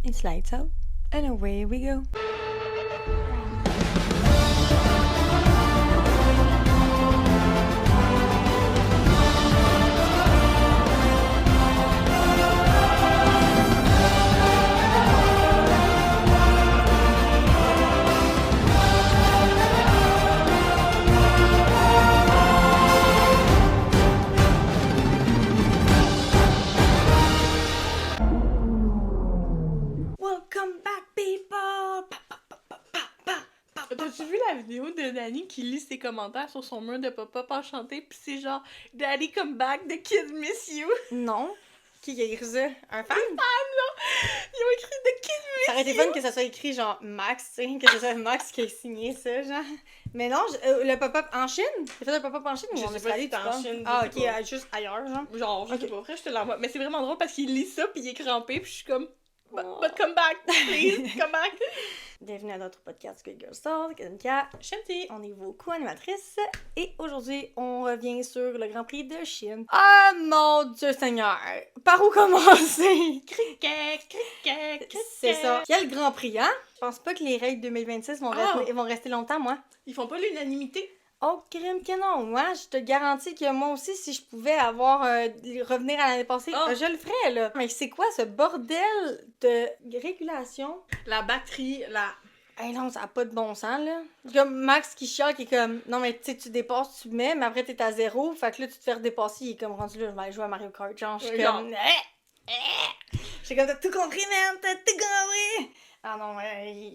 It's lights out, and away we go. Welcome back, people! T'as-tu vu la vidéo de Danny qui lit ses commentaires sur son mur de pop-up enchanté pis c'est genre « Daddy come back, the kids miss you ». Non. Qui a écrit ça? Un fan? Ils ont écrit « The kids miss Ça aurait été you ». fun que ça soit écrit genre Max, tu sais, que ce soit Max qui ait signé ça, genre. Mais non, le pop-up en Chine? T'as fait un pop-up en Chine ou Je en sais pas Australie, si tu c'est en penses? Chine, Ah, je ok, sais pas. juste ailleurs, genre. Genre, je sais pas, après je te l'envoie. Mais c'est vraiment drôle parce qu'il lit ça pis il est crampé pis je suis comme « But come back, please, come back ». Bienvenue à notre podcast Good Girl Story, Kadenka. Shanti. On est vos co-animatrices et aujourd'hui, on revient sur le Grand Prix de Chine. Ah mon Dieu Seigneur! Par où commencer? Cricket. C'est ça. Quel Grand Prix, hein? Je pense pas que les règles 2026 vont rester longtemps, moi. Ils font pas l'unanimité. Oh, crime que non! Moi, je te garantis que moi aussi, si je pouvais revenir à l'année passée, je le ferais, là. Mais c'est quoi ce bordel de régulation? La batterie, Hey non, ça a pas de bon sens, là. Comme Max qui chiale, qui est comme, non, mais tu sais, tu dépasses, tu mets, mais après t'es à 0, fait que là, tu te fais redépasser, il est comme rendu là, je vais aller jouer à Mario Kart, genre, je suis comme, j'ai comme, t'as tout compris, man, t'as tout compris! Ah non,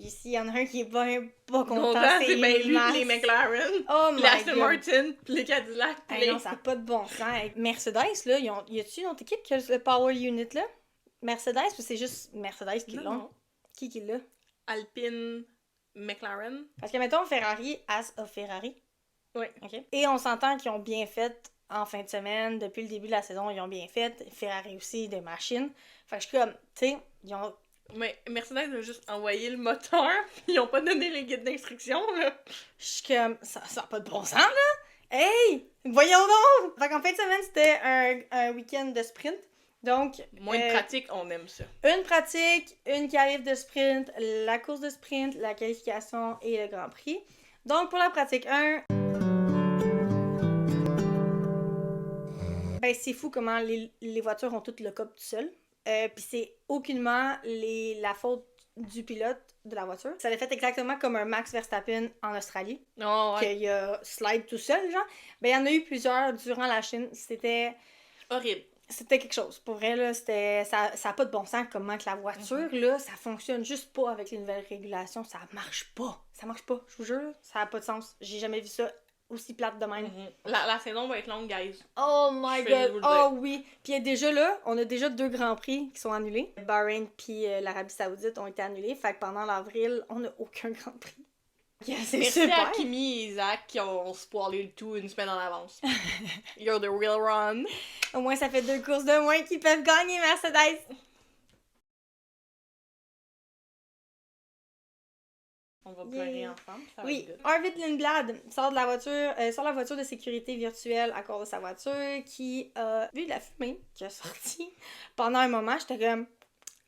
ici, il y en a un qui est pas content, c'est bien lui, Max. les McLaren, Oh les my Aston God. Martin, pis les Cadillac, pis Hey, les... non, ça a pas de bon sens. Hey, Mercedes, là, y a-tu une autre équipe qui a le Power Unit, là? Mercedes, ou c'est juste Mercedes qui l'a? Non. Qui l'a? Alpine, McLaren. Parce que, mettons, Ferrari, As of Ferrari. Oui. OK. Et on s'entend qu'ils ont bien fait en fin de semaine, depuis le début de la saison, ils ont bien fait. Ferrari aussi, des machines. Fait que je suis comme, tu sais, ils ont... Mais Mercedes a juste envoyé le moteur, pis ils ont pas donné les guides d'instruction, là. Je suis comme, ça a pas de bon sens, là! Hey! Voyons donc! Fait qu'en fin de semaine, c'était un week-end de sprint. Donc... Moins de pratique, on aime ça. Une pratique, une qualif de sprint, la course de sprint, la qualification et le Grand Prix. Donc, pour la pratique 1... Ben, c'est fou comment les voitures ont toutes le cop tout seul. Puis c'est aucunement la faute du pilote de la voiture. Ça l'a fait exactement comme un Max Verstappen en Australie. Oh, ouais. Qu'il a slide tout seul, genre. Ben, il y en a eu plusieurs durant la Chine. C'était quelque chose. Pour vrai, là, ça a pas de bon sens comment que la voiture, là, ça fonctionne juste pas avec les nouvelles régulations. Ça marche pas. Ça marche pas. Je vous jure, ça a pas de sens. J'ai jamais vu ça aussi plate de même. La saison va être longue, guys. Oh my Je vais god, vous le oh dire. oui. Puis déjà là, on a déjà 2 grands prix qui sont annulés. Bahreïn puis l'Arabie Saoudite ont été annulés. Fait que pendant l'avril, on n'a aucun grand prix. Yeah, c'est Merci super. à Kimi et Isaac qui ont spoilé le tout une semaine en avance. You're the real run. Au moins, ça fait 2 courses de moins qui peuvent gagner Mercedes. On va pleurer ensemble, ça va Oui, être good. Arvid Lindblad sort la voiture de sécurité virtuelle à cause de sa voiture qui a vu de la fumée qui a sorti. Pendant un moment, j'étais comme...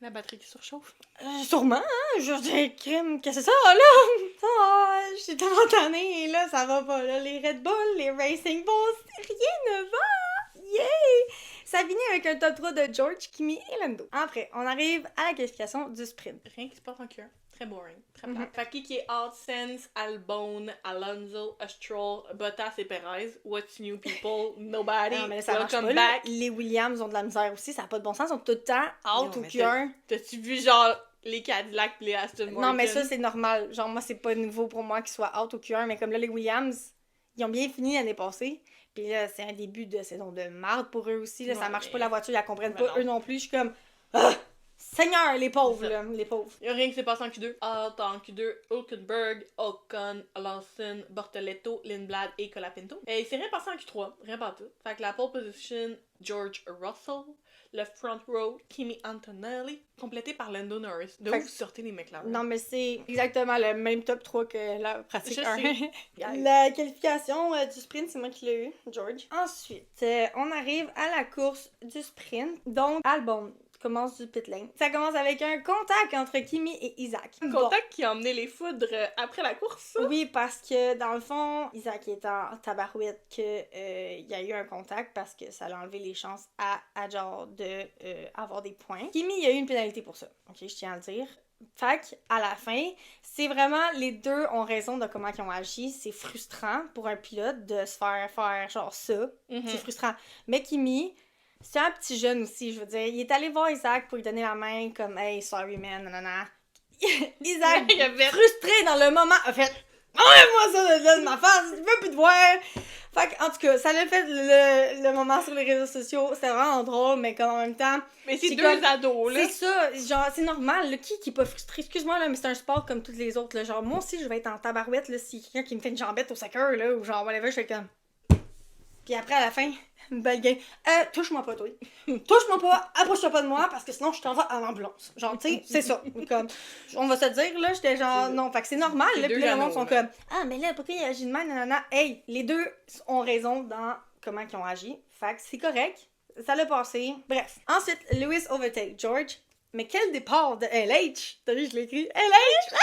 La batterie qui surchauffe. Sûrement, hein? Je dis, crime, qu'est-ce que c'est ça, là? Oh, je suis tellement tannée, et là, ça va pas, là. Les Red Bull, les Racing Bulls, rien ne va! Yay! Ça finit avec un top 3 de George, Kimi et Lando. Après, on arrive à la qualification du sprint. Rien qui se passe en cœur. Très boring. Très plate. Fait qui est AdSense, Albon, Alonso, Stroll, Bottas et Perez. What's new people? Nobody. Non, mais là, ça marche Welcome pas, là. back. Les Williams ont de la misère aussi, ça n'a pas de bon sens, ils sont tout le temps out Non, au mais Q1. T'as-tu vu genre les Cadillac pis les Aston Martin? Non, mais ça, c'est normal. Genre, moi, c'est pas nouveau pour moi qu'ils soient out au Q1, mais comme là, les Williams, ils ont bien fini l'année passée. Puis là, c'est un début de saison de marde pour eux aussi. Là, Non, ça marche mais- pas, la voiture, ils la comprennent Ben pas. non. Eux non plus. Je suis comme... Ah! Seigneur, les pauvres, là. Les pauvres. Y'a rien qui s'est passé en Q2. Out en Q2, Hülkenberg, Ocon, Lawson, Bortoletto, Lindblad et Colapinto. Et il s'est rien passé en Q3. Rien pas tout. Fait que la pole position, George Russell. Le front row, Kimi Antonelli. Complété par Lando Norris. De Fait où que- vous sortez les McLaren? Non, mais c'est exactement le même top 3 que la pratique Je 1. sais. La qualification du sprint, c'est moi qui l'ai eu, George. Ensuite, on arrive à la course du sprint. Donc, Albon, commence du pit lane. Ça commence avec un contact entre Kimi et Isaac. Un contact qui a emmené les foudres après la course. Oui, parce que dans le fond, Isaac est en tabarouette que y a eu un contact parce que ça a enlevé les chances à genre de avoir des points. Kimi, il y a eu une pénalité pour ça. Ok, je tiens à le dire. Fait à la fin, c'est vraiment les deux ont raison de comment ils ont agi. C'est frustrant pour un pilote de se faire genre ça. C'est frustrant. Mais Kimi, c'est un petit jeune aussi, je veux dire. Il est allé voir Isaac pour lui donner la main comme « Hey, sorry man, nanana. » Isaac, frustré dans le moment, a fait « Enlève-moi ça de ma face, je veux plus te voir! » Fait en tout cas, ça l'a fait le moment sur les réseaux sociaux. C'était vraiment drôle, mais comme en même temps... Mais c'est deux ados, là. C'est ça, genre, c'est normal, là. Qui est pas frustré? Excuse-moi, là, mais c'est un sport comme tous les autres, là. Genre, moi aussi, je vais être en tabarouette, là, si quelqu'un qui me fait une jambette au soccer, là, ou genre, whatever, je fais comme... Puis après, à la fin, une belle game. Touche-moi pas, toi. Touche-moi pas, approche-toi pas de moi, parce que sinon, je t'envoie à l'ambulance. Genre, tu sais, c'est ça. Comme, on va se dire, là, j'étais genre, non. Fait que c'est normal, là. Puis là, le monde sont comme, ah, mais là, pourquoi il agit de même, nanana. Hey, les deux ont raison dans comment ils ont agi. Fait que c'est correct. Ça l'a passé. Bref. Ensuite, Lewis overtake George. Mais quel départ de LH! T'as vu, je l'ai écrit. LH! Ah!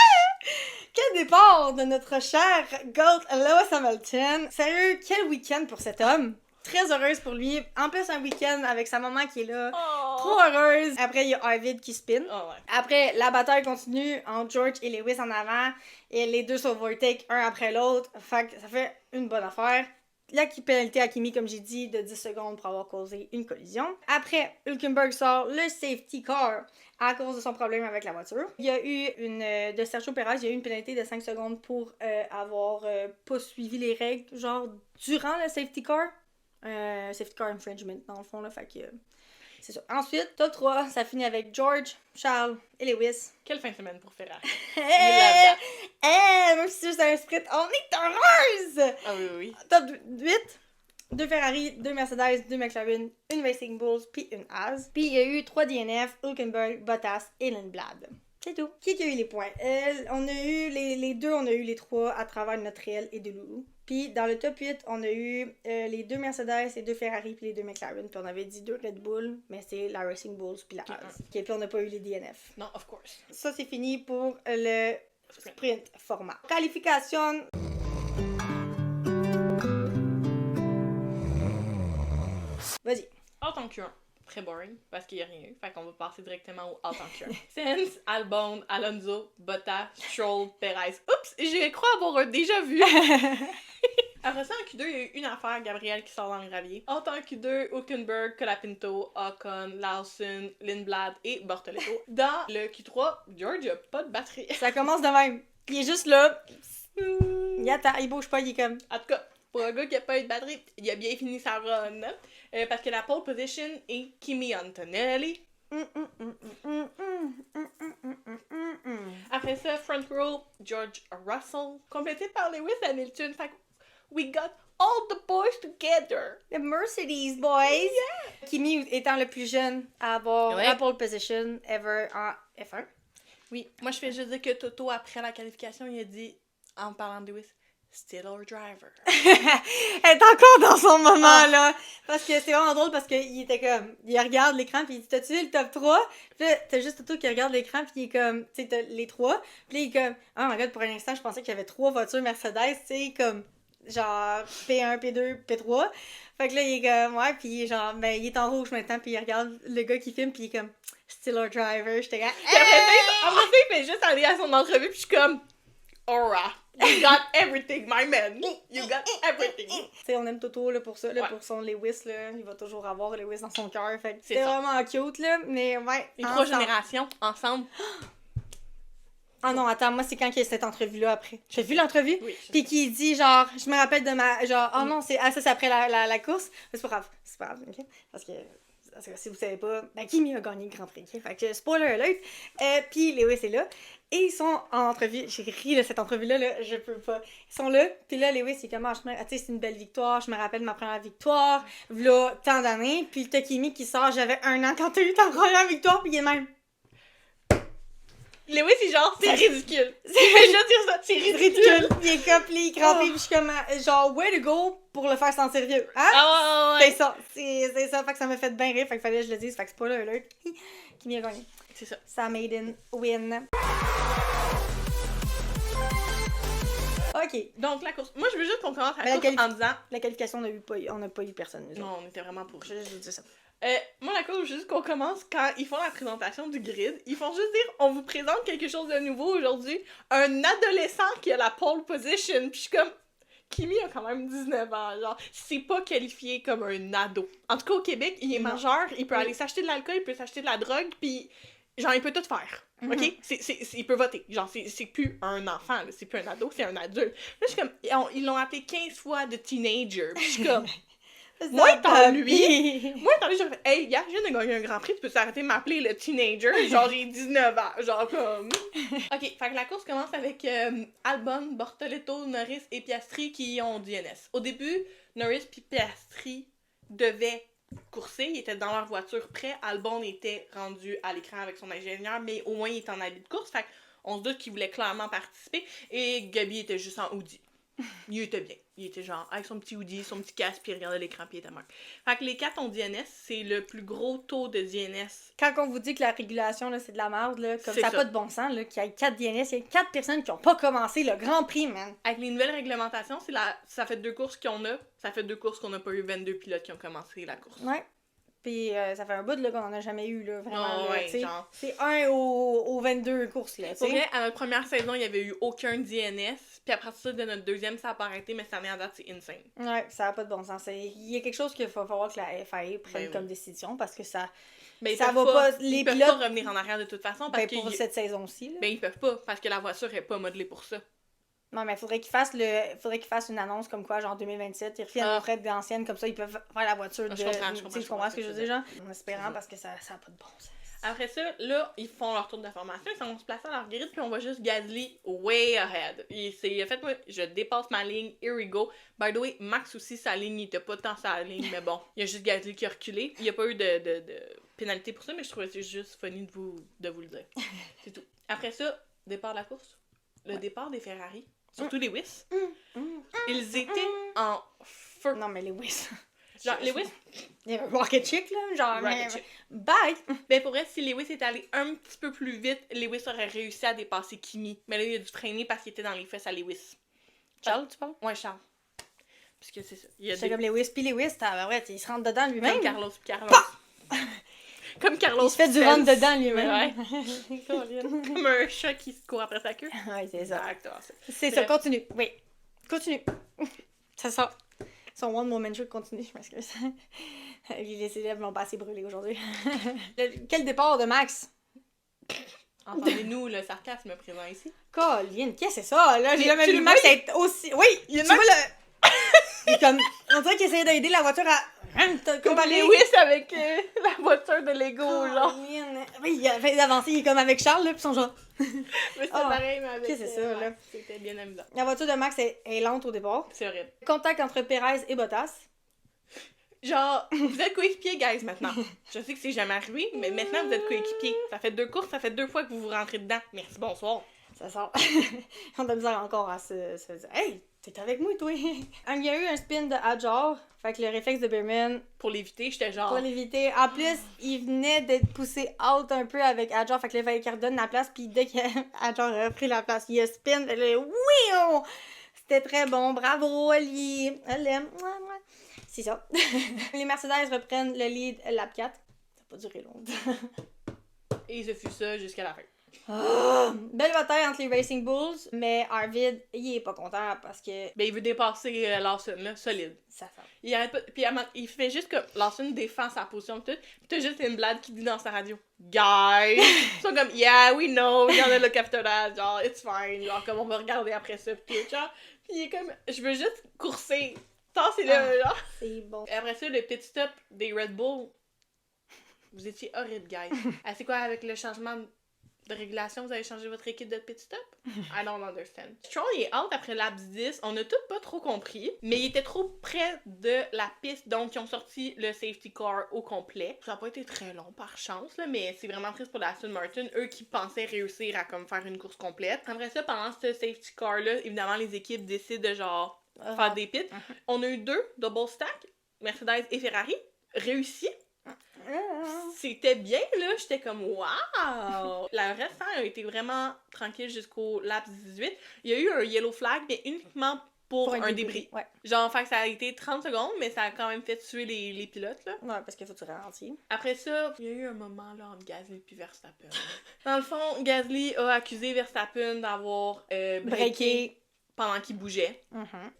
Quel départ de notre cher GOAT Lewis Hamilton. Sérieux, quel week-end pour cet homme. Très heureuse pour lui. En plus, un week-end avec sa maman qui est là. Oh. Trop heureuse. Après, il y a Arvid qui spin. Oh, ouais. Après, la bataille continue entre George et Lewis en avant. Et les deux s'overtake un après l'autre. Fait que ça fait une bonne affaire. La pénalité à Kimi, comme j'ai dit, de 10 secondes pour avoir causé une collision. Après, Hülkenberg sort le safety car à cause de son problème avec la voiture. Il y a eu de Sergio Perez, il y a eu une pénalité de 5 secondes pour avoir pas suivi les règles, genre, durant le safety car. Safety car infringement, dans le fond, là, fait que... c'est ça. Ensuite, top 3, ça finit avec George, Charles et Lewis. Quelle fin de semaine pour Ferrari. Même si c'est un sprint, on est heureuse! Ah oui. Top 8, 2 Ferrari, 2 Mercedes, 2 McLaren, une Racing Bulls, puis une Haas. Puis il y a eu 3 DNF, Hülkenberg, Bottas et Lindblad. C'est tout. Qui a eu les points? On a eu les deux, on a eu les 3 à travers notre réel et de Loulou. Puis dans le top 8, on a eu les 2 Mercedes, les 2 Ferrari, puis les 2 McLaren. Puis on avait dit 2 Red Bull, mais c'est la Racing Bulls puis la Haas. Okay, puis on n'a pas eu les DNF. Non, of course. Ça, c'est fini pour le sprint format. Qualification. Vas-y. Out en Q1. Très boring, parce qu'il n'y a rien eu. Fait qu'on va passer directement au out en Q1. Sainz, Albon, Alonso, Bottas, Stroll, Perez. Oups, j'ai cru avoir un déjà vu. Après ça, en Q2, il y a eu une affaire, Gabriel qui sort dans le gravier. Out en Q2, Hülkenberg, Colapinto, Ocon, Lawson, Lindblad et Bortoleto. Dans le Q3, George a pas de batterie. Ça commence de même. Il est juste là. Il attend, il bouge pas, il est comme... En tout cas, pour un gars qui a pas eu de batterie, il a bien fini sa run. Parce que la pole position est Kimi Antonelli. Après ça, front row, George Russell. Complété par Lewis Hamilton. Fait que we got all the boys together. The Mercedes boys. Yeah. Kimi étant le plus jeune à avoir la pole position ever en F1. Oui, moi je fais juste dire que Toto, après la qualification, il a dit, en parlant de Lewis, still our driver. Elle est encore dans son moment, là. Parce que c'est vraiment drôle parce qu'il était comme... Il regarde l'écran puis il dit, t'as-tu vu le top 3? Puis là, t'as juste Toto qui regarde l'écran puis il est comme... Tu sais, t'as les 3. Puis là, il est comme... Oh my god, pour un instant, je pensais qu'il y avait 3 voitures Mercedes, tu sais, comme... Genre P1, P2, P3. Fait que là, il est comme... Ouais, puis genre... Ben, il est en rouge maintenant puis il regarde le gars qui filme puis il est comme... Still our driver. J'étais comme... Après ça, il fait juste aller à son entrevue puis je suis comme... Aura, you got everything, my man. You got everything. Tu sais, on aime Toto là, pour ça, là, pour son Lewis. Là. Il va toujours avoir Lewis dans son cœur. Fait que c'est vraiment cute, là. Mais ouais. Les 3 générations ensemble. Ah non, attends, moi, c'est quand qu'il y a cette entrevue-là après. J'ai vu l'entrevue? Oui. Puis qui dit, genre, je me rappelle de ma. Genre, oh non, ça, c'est après la course. Mais c'est pas grave. C'est pas grave, ok? Parce que si vous savez pas, ben, Kimi a gagné le Grand Prix. Okay? Fait que, spoiler alert. Puis Lewis est là. Et ils sont en entrevue. J'ai ri de cette entrevue-là, là, je peux pas. Ils sont là. Puis là, Lewis, il commence. Tu sais, c'est une belle victoire. Je me rappelle de ma première victoire. Là, tant d'années. Puis t'as Kimi qui sort. J'avais 1 an quand t'as eu ta première victoire. Puis il est même. Lewis, c'est genre, c'est ridicule. Je vais juste dire ça, c'est ridicule. Il est copié, il crampé, puis je suis comme, genre, way to go pour le faire sentir sérieux. Hein? Ah C'est ça, c'est ça, fait que ça m'a fait bien rire, fait que fallait que je le dise, fait que c'est pas là, qui m'y a gagné. C'est ça. Ça made in win. Ok. Donc, la course. Moi, je veux juste qu'on commence Mais la course en disant. La qualification, on n'a pas eu personne. Nous Non, on était vraiment pour. Je vais juste dire ça. Moi, la course, juste qu'on commence quand ils font la présentation du grid. Ils font juste dire on vous présente quelque chose de nouveau aujourd'hui. Un adolescent qui a la pole position. Puis je suis comme. Kimi a quand même 19 ans, genre, c'est pas qualifié comme un ado. En tout cas, au Québec, il est majeur, il peut aller s'acheter de l'alcool, il peut s'acheter de la drogue, puis genre, il peut tout faire, ok? Il peut voter, genre, c'est plus un enfant, là, c'est plus un ado, c'est un adulte. Là, je suis comme, ils l'ont appelé 15 fois de teenager, puis je suis comme... Moi, étant lui, j'aurais fait, hey, gars, je viens de gagner un grand prix, tu peux t'arrêter de m'appeler le teenager? Genre, j'ai 19 ans, genre comme. Ok, fait que la course commence avec Albon, Bortoleto, Norris et Piastri qui ont DNS. Au début, Norris puis Piastri devaient courser, ils étaient dans leur voiture prêts. Albon était rendu à l'écran avec son ingénieur, mais au moins il était en habit de course, fait qu'on se doute qu'il voulait clairement participer. Et Gabi était juste en hoodie. Il était bien. Il était genre avec son petit hoodie, son petit casque, puis il regardait l'écran, puis il était mort. Fait que les 4 ont DNS, c'est le plus gros taux de DNS. Quand on vous dit que la régulation, là, c'est de la merde, là, comme C'est ça n'a ça. pas de bon sens, là, qu'il y ait 4 DNS, il y a 4 personnes qui n'ont pas commencé le Grand Prix, man. Avec les nouvelles réglementations, ça fait 2 courses qu'on a. Ça fait 2 courses qu'on n'a pas eu 22 pilotes qui ont commencé la course. Ouais. Puis ça fait un bout là, qu'on en a jamais eu, là, vraiment. Oh, là, ouais, genre. C'est 1 aux 22 courses, là, tu Pour sais. vrai, à notre première saison, il n'y avait eu aucun DNS. Puis après ça, de notre deuxième, ça n'a pas arrêté, mais cette année à date, c'est insane. Ouais, ça n'a pas de bon sens. Il y a quelque chose qu'il va falloir que la FIA prenne comme décision, parce que ça... Ben, ça va pas... Ils Les peuvent pilotes... pas revenir en arrière de toute façon. Parce pour cette saison-ci, là. Ben, ils peuvent pas, parce que la voiture est pas modelée pour ça. Non, mais il faudrait qu'ils fassent une annonce comme quoi, genre 2027, ils reviennent au frais de l'ancienne, comme ça, ils peuvent faire la voiture de... Je comprends ce que je veux dire, genre? En espérant, parce que ça n'a pas de bon sens. Après ça, là, ils font leur tour de formation, ils vont se placer à leur grid, puis on voit juste Gasly way ahead. Il a fait, moi, je dépasse ma ligne, here we go. By the way, Max aussi, sa ligne, il était pas tant sa ligne, mais bon, il y a juste Gasly qui a reculé. Il n'y a pas eu de pénalité pour ça, mais je trouvais que c'est juste funny de vous le dire. C'est tout. Après ça, départ de la course. Le départ des Ferrari, surtout les Lewis, ils étaient en feu. Non, mais Lewis... Genre, Lewis... Il y avait Rocket Chick, là, genre... Rocket Chick. Bye! Ben pour vrai, si Lewis était allé un petit peu plus vite, Lewis aurait réussi à dépasser Kimi. Mais là, il a dû freiner parce qu'il était dans les fesses à Lewis. Charles, tu parles? Ouais, Charles. Parce que c'est ça. C'est comme Lewis, puis Lewis, il se rentre dedans lui-même. Comme Carlos, Comme Carlos. Il se fait du run dedans lui-même. Ouais. Comme un chat qui se court après sa queue. Ouais, c'est ça. Exactement ça. C'est ça, continue. Oui. Continue. Ça sort. Son one moment show continue, je m'excuse. Les élèves l'ont pas assez brûlé aujourd'hui. Quel départ de Max? Entendez-nous le sarcasme présent ici. Colin, qu'est-ce que c'est ça, là? J'ai jamais tu vu le Max vois? être aussi... Oui, Il y a tu vois le... Il est comme... On dirait qu'il essayait d'aider la voiture à... Comme Lewis avec la voiture de Lego, genre. Oui, il a fait d'avancer, il est comme avec Charles, là, pis son genre... Mais c'est pareil, mais avec... Qu'est-ce que c'est ça, là? C'était bien amusant. La voiture de Max est lente au départ. C'est horrible. Contact entre Perez et Bottas. Genre, vous êtes coéquipiers, guys, maintenant. Je sais que c'est jamais arrivé, mais maintenant, vous êtes coéquipiers. Ça fait 2 courses, ça fait 2 fois que vous vous rentrez dedans. Merci, bonsoir. Ça sort. On a besoin encore à se dire « Hey, t'es avec moi, toi! » Il y a eu un spin de Hadjar, fait que le réflexe de Bierman... Pour l'éviter, j'étais genre... Pour l'éviter. En plus, il venait d'être poussé out un peu avec Hadjar, fait que là, il fallait qu'il redonne la place, puis dès qu'Hadjar a pris la place, il a spin, et là, oui! C'était très bon, bravo, Ali! Elle aime. C'est ça. Les Mercedes reprennent le lead lap 4. Ça n'a pas duré longtemps. Et ce fut ça jusqu'à la fin. Oh! Belle bataille entre les Racing Bulls, mais Arvid, il est pas content parce que... Ben, il veut dépasser Lawson, là, solide. Ça fait. Il arrête pas... Puis il fait juste comme... Lawson défend sa position tout. Puis t'as juste une blague qui dit dans sa radio « Guys! » Ils sont comme « Yeah, we know, we're gonna look after that. » Genre, it's fine. Genre, comme on va regarder après ça, pis tout, genre. Puis il est comme « Je veux juste courser. » C'est là, genre. C'est bon. Et après ça, le pit stop des Red Bull. Vous étiez horrible, guys. C'est quoi, avec le changement de régulation, vous avez changé votre équipe de pit stop? I don't understand. Stroll est out après lap 10. On a tous pas trop compris, mais il était trop près de la piste, donc ils ont sorti le safety car au complet. Ça a pas été très long par chance, là, mais c'est vraiment triste pour la Aston Martin, eux qui pensaient réussir à comme faire une course complète. Après ça, pendant ce safety car-là, évidemment, les équipes décident de genre faire des pits. On a eu 2 double stack, Mercedes et Ferrari, réussi. C'était bien, là. J'étais comme, wow! Le restant a été vraiment tranquille jusqu'au lap 18. Il y a eu un yellow flag, mais uniquement pour un débris. Ouais. Genre, fait que ça a été 30 secondes, mais ça a quand même fait tuer les pilotes, là. Ouais, parce qu'il faut que tu ralentis. Après ça, il y a eu un moment, là, entre Gasly et Verstappen. Dans le fond, Gasly a accusé Verstappen d'avoir breaké pendant qu'il bougeait.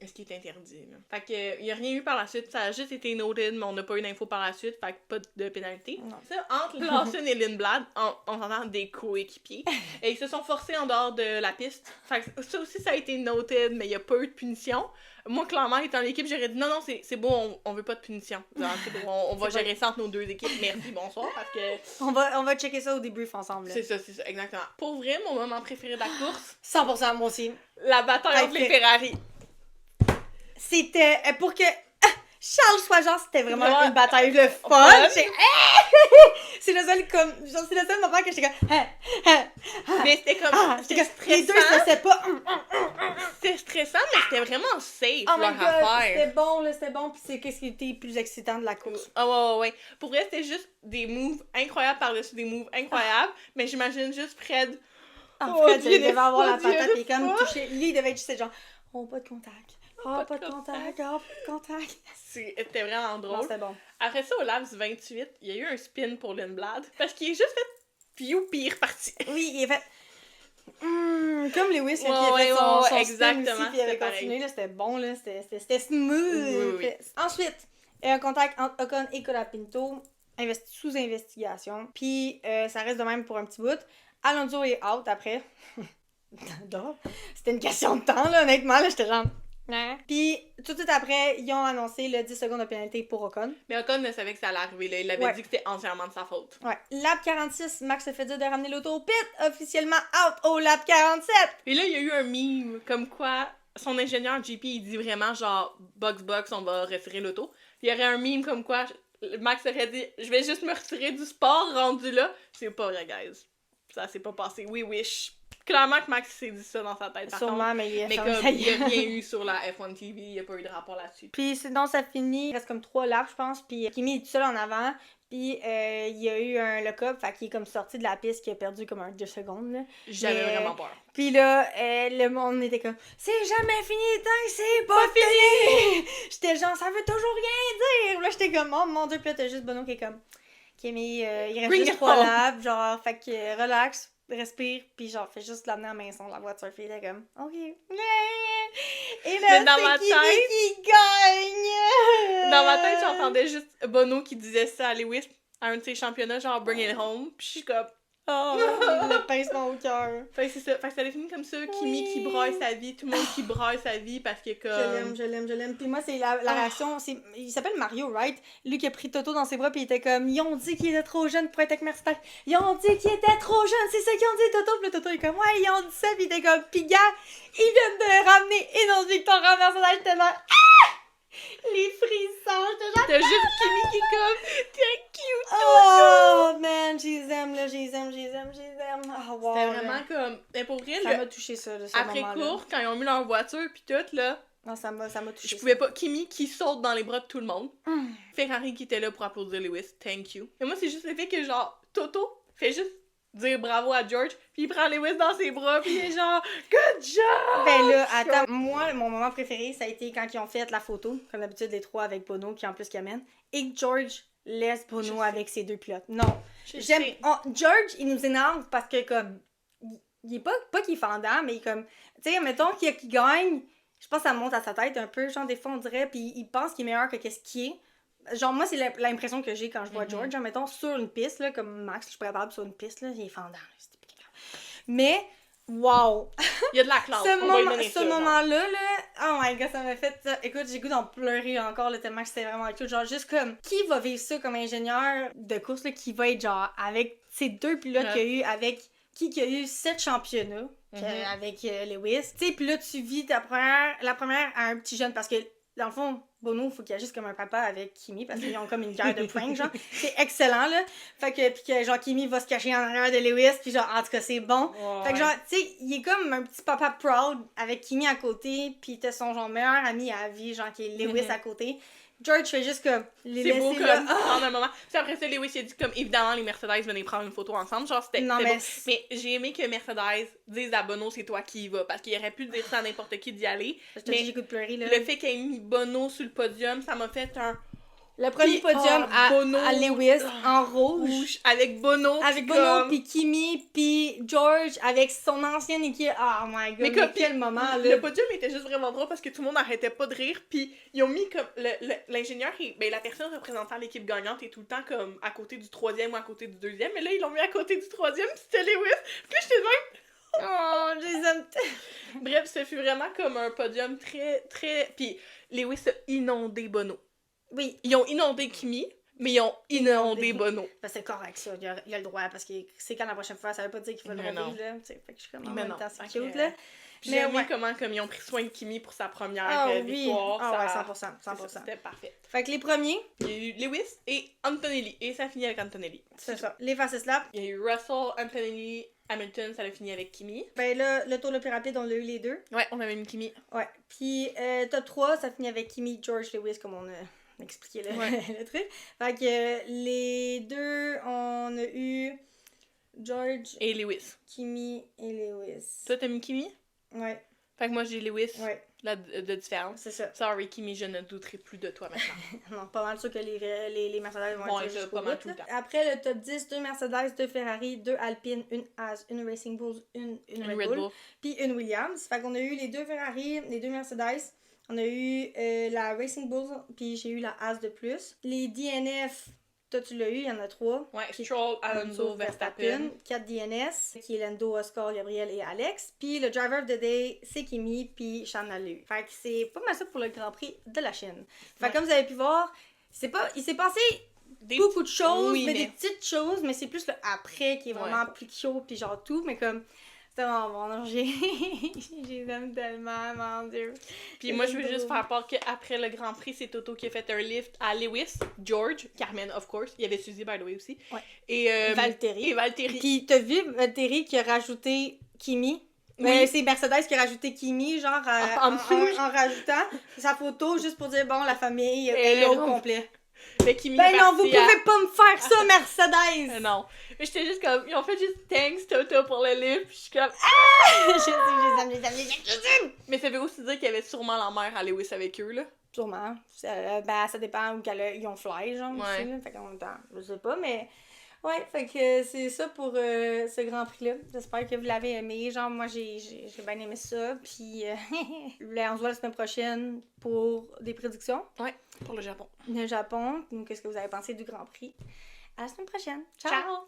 Ce qui est interdit, là. Fait que, il y a rien eu par la suite. Ça a juste été noted, mais on n'a pas eu d'infos par la suite. Fait que pas de pénalité. Non. Ça, entre Lawson et Lindblad, on s'entend des coéquipiers. Et ils se sont forcés en dehors de la piste. Fait que ça aussi, ça a été noted, mais il n'y a pas eu de punition. Moi, clairement, étant l'équipe, j'aurais dit non, c'est bon, on veut pas de punition. Genre, c'est bon, on va gérer ça entre nos 2 équipes. Merci, bonsoir, parce que... On va checker ça au débrief ensemble. Là. C'est ça, exactement. Pour vrai, mon moment préféré de la course... 100%, moi aussi. La bataille entre les Ferrari. C'était pour que Charles soit genre, c'était vraiment une bataille de fun. C'est le seul comme, genre, c'est le seul moment que j'étais comme, mais c'était comme, c'était stressant. Les deux se laissaient pas. C'était stressant, mais c'était vraiment safe, oh leur my God, affaire. C'était bon, puis c'est qu'est-ce qui était le plus excitant de la course. Ouais. Pour vrai, c'était juste des moves incroyables par-dessus des moves incroyables, mais j'imagine juste Fred. Fred, il devait avoir la patate, et comme touché, lui, il devait être juste genre, oh, pas de contact. Pas de contact. C'était vraiment drôle. Non, c'était bon. Après ça, au laps 28, il y a eu un spin pour Lindblad, parce qu'il est juste fait puis reparti. Oui, il est fait... comme Lewis, qui a fait son exactement, spin aussi, puis il avait continué, là, c'était bon, là, c'était smooth. Oui. Ensuite, un contact entre Ocon et Colapinto, sous investigation, puis ça reste de même pour un petit bout. Alonso est out après. C'était une question de temps, là, honnêtement, là, j'étais genre... Puis, tout de suite après, ils ont annoncé le 10 secondes de pénalité pour Ocon. Mais Ocon ne savait que ça allait arriver, là. Il avait dit que c'était entièrement de sa faute. Ouais. Lap 46, Max se fait dire de ramener l'auto au pit, officiellement out au lap 47. Et là, il y a eu un meme, comme quoi son ingénieur JP, il dit vraiment genre, box, on va retirer l'auto. Puis il y aurait un meme comme quoi Max aurait dit, je vais juste me retirer du sport rendu là. C'est pas vrai, guys. Ça s'est pas passé. We wish. Clairement que Max s'est dit ça dans sa tête. Sûrement, mais il y a rien eu sur la F1 TV, il n'y a pas eu de rapport là-dessus. Puis sinon, ça finit, il reste comme 3 laps, je pense, puis Kimi est tout seul en avant, puis il y a eu un lock-up, fait qu'il est comme sorti de la piste, qui a perdu comme 2 secondes, là. J'avais vraiment peur. Puis là, le monde était comme, c'est jamais fini tant que c'est pas fini! J'étais genre, ça veut toujours rien dire! Là, j'étais comme, oh mon Dieu, puis là, t'as juste Bono qui est comme, Kimi, il reste juste 3 laps, genre, fait que relax. Respire, puis genre, fais juste l'amener à la maison, la voiture, puis il est comme, ok. Et là, c'est Kimi qui gagne! Dans ma tête, j'entendais juste Bono qui disait ça à Lewis, à un de ses championnats, genre, bring it home, puis je suis comme, oh, le pincement au cœur. Fait que c'est ça, fait que ça définit comme ça, Kimi qui braille sa vie, tout le monde qui braille sa vie parce que comme... Je l'aime. Puis moi, c'est la réaction, il s'appelle Mario, right? Lui qui a pris Toto dans ses bras, puis il était comme, ils ont dit qu'il était trop jeune pour être avec Mercedes. Ils ont dit qu'il était trop jeune, c'est ça qu'ils ont dit, Toto. Puis le Toto est comme, ouais, ils ont dit ça, puis il était comme, pis gars, ils viennent de ramener une autre victoire en Mercedes, j'étais là, les frissons, j'étais genre... T'as juste Kimi qui est comme, t'es cute, oh man, je les aime. Oh, wow, c'était vraiment comme, mais pour vrai, ça m'a touché ça, là, après cours, quand ils ont mis leur voiture pis tout, là, non, ça m'a touché. Je pouvais pas, Kimi qui saute dans les bras de tout le monde, Ferrari qui était là pour applaudir Lewis, thank you. Et moi, c'est juste le fait que genre, Toto fait juste dire bravo à George, puis il prend Lewis dans ses bras, puis il est genre « Good job! » Ben là, attends, moi, mon moment préféré, ça a été quand ils ont fait la photo, comme d'habitude, les 3 avec Bono, qui en plus qui amène, et que George laisse Bono avec ses 2 pilotes. Non. George, il nous énerve parce que, comme, il est pas qu'il est fendant, mais il est comme, tu sais, mettons qu'il gagne, je pense que ça monte à sa tête un peu, genre, des fois, on dirait, puis il pense qu'il est meilleur que qu'est-ce qu'il est. Genre, moi, c'est l'impression que j'ai quand je vois George, genre, mettons, sur une piste, là, comme Max, je suis capable sur une piste, là, il est fendant, là, mais, wow! Il y a de la classe, ce moment-là, oh my god, ça m'a fait, écoute, j'ai goût d'en pleurer encore, là, tellement que c'était vraiment cool, genre, juste comme, qui va vivre ça comme ingénieur de course, là, qui va être, genre, avec ces 2 pilotes qu'il y a eu, avec qui a eu 7 championnats avec Lewis. Tu sais, puis là, tu vis la première à un petit jeune, parce que, dans le fond, Bono, faut qu'il agisse comme un papa avec Kimi, parce qu'ils ont comme une guerre de prank, genre. C'est excellent, là. Fait que, puis que, genre, Kimi va se cacher en arrière de Lewis, puis genre, en tout cas, c'est bon. Fait que, genre, tu sais, il est comme un petit papa proud avec Kimi à côté, puis t'as son, genre, meilleur ami à vie, genre, qui est Lewis à côté. George fait juste comme les c'est laisser beau là. comme prendre un moment. Puis après ça, Lewis il a dit comme évidemment les Mercedes venaient prendre une photo ensemble. Genre c'était Non, beau. mais Mais j'ai aimé que Mercedes dise à Bono c'est toi qui y vas. Parce qu'il aurait pu dire ça à n'importe qui d'y aller. Je te dis, j'ai goût de pleurer, là. Le fait qu'il ait mis Bono sur le podium, ça m'a fait un. Le premier podium Bono, à Lewis en rouge. Avec Bono. Avec comme... Bono, puis Kimi, puis George, avec son ancienne équipe. Oh my god, mais quel moment, là. Le podium était juste vraiment drôle parce que tout le monde n'arrêtait pas de rire. Puis ils ont mis comme. L'ingénieur, la personne représentant l'équipe gagnante est tout le temps comme à côté du troisième ou à côté du deuxième. Mais là, ils l'ont mis à côté du troisième, c'était Lewis. Puis là, j'étais même. Oh, je les aime. Bref, ce fut vraiment comme un podium très, très. Puis Lewis a inondé Bono. Oui. Ils ont inondé Kimi, mais ils ont inondé Bono. Ben, c'est correct, ça. Il a le droit, parce que c'est quand la prochaine fois, ça veut pas dire qu'il va le revivre, là. T'sais, fait que je suis comme en même temps, c'est cute, là. J'ai aimé comment comme ils ont pris soin de Kimi pour sa première victoire. Ah ouais, 100%. C'était parfait. Fait que les premiers... Il y a eu Lewis et Antonelli. Et ça finit avec Antonelli. C'est ça. Les fastest slaps. Il y a eu Russell, Antonelli, Hamilton, ça a fini avec Kimi. Ben là, le tour le plus rapide, on l'a eu les deux. Ouais, on avait mis Kimi. Ouais. Puis top 3, ça finit avec Kimi, George, Lewis, comme on a expliqué le truc. Fait que les deux, on a eu George... Et Lewis. Kimi et Lewis. Toi, t'as mis Kimi? Ouais. Fait que moi, j'ai Lewis. Ouais. Là, de différence. C'est ça. Sorry, Kimi, je ne douterai plus de toi maintenant. Non, pas mal sûr que les Mercedes vont être jusqu'au pas mal bout, tout le temps. Après le top 10, 2 Mercedes, 2 Ferrari, 2 Alpine, 1 Haas, 1 Racing Bulls, 1 Red Bull, puis 1 Williams. Fait qu'on a eu les 2 Ferrari, les 2 Mercedes, on a eu la Racing Bulls, puis j'ai eu la Haas de plus. Les DNF, toi tu l'as eu, il y en a 3. Ouais, Stroll, Alonso, Verstappen. 4 DNS, qui est Lando, Oscar, Gabriel et Alex. Puis le driver of the day, c'est Kimi, puis Charles l'a eu. Fait que c'est pas mal ça pour le Grand Prix de la Chine. Fait que comme vous avez pu voir, il s'est passé beaucoup de choses, mais des petites choses, mais c'est plus le après qui est vraiment plus chaud, puis genre tout, mais comme... C'est vraiment bon, je les aime tellement, mon Dieu. Puis moi, je veux juste faire part qu'après le Grand Prix, c'est Toto qui a fait un lift à Lewis, George, Carmen, of course. Il y avait Suzy, by the way, aussi. Ouais. Et Valtteri. Valtteri. Puis t'as vu Valtteri qui a rajouté Kimi? Oui. C'est Mercedes qui a rajouté Kimi, genre, en rajoutant sa photo, juste pour dire, bon, la famille est là au complet. Mais Kimi ben non, vous pouvez pas me faire ça, Mercedes! Non. Mais j'étais juste comme, ils ont fait juste thanks Toto pour le lift, puis je suis comme je les aime. Mais ça veut aussi dire qu'il y avait sûrement la mère à Lewis avec eux, là. Sûrement. Ça dépend où ils ont fly, genre, aussi, là. Fait qu'en même temps, je sais pas, mais... Ouais, fait que c'est ça pour ce Grand Prix-là. J'espère que vous l'avez aimé. Genre, moi, j'ai bien aimé ça. Puis, on se voit la semaine prochaine pour des prédictions. Ouais, pour le Japon. Le Japon. Qu'est-ce que vous avez pensé du Grand Prix? À la semaine prochaine. Ciao!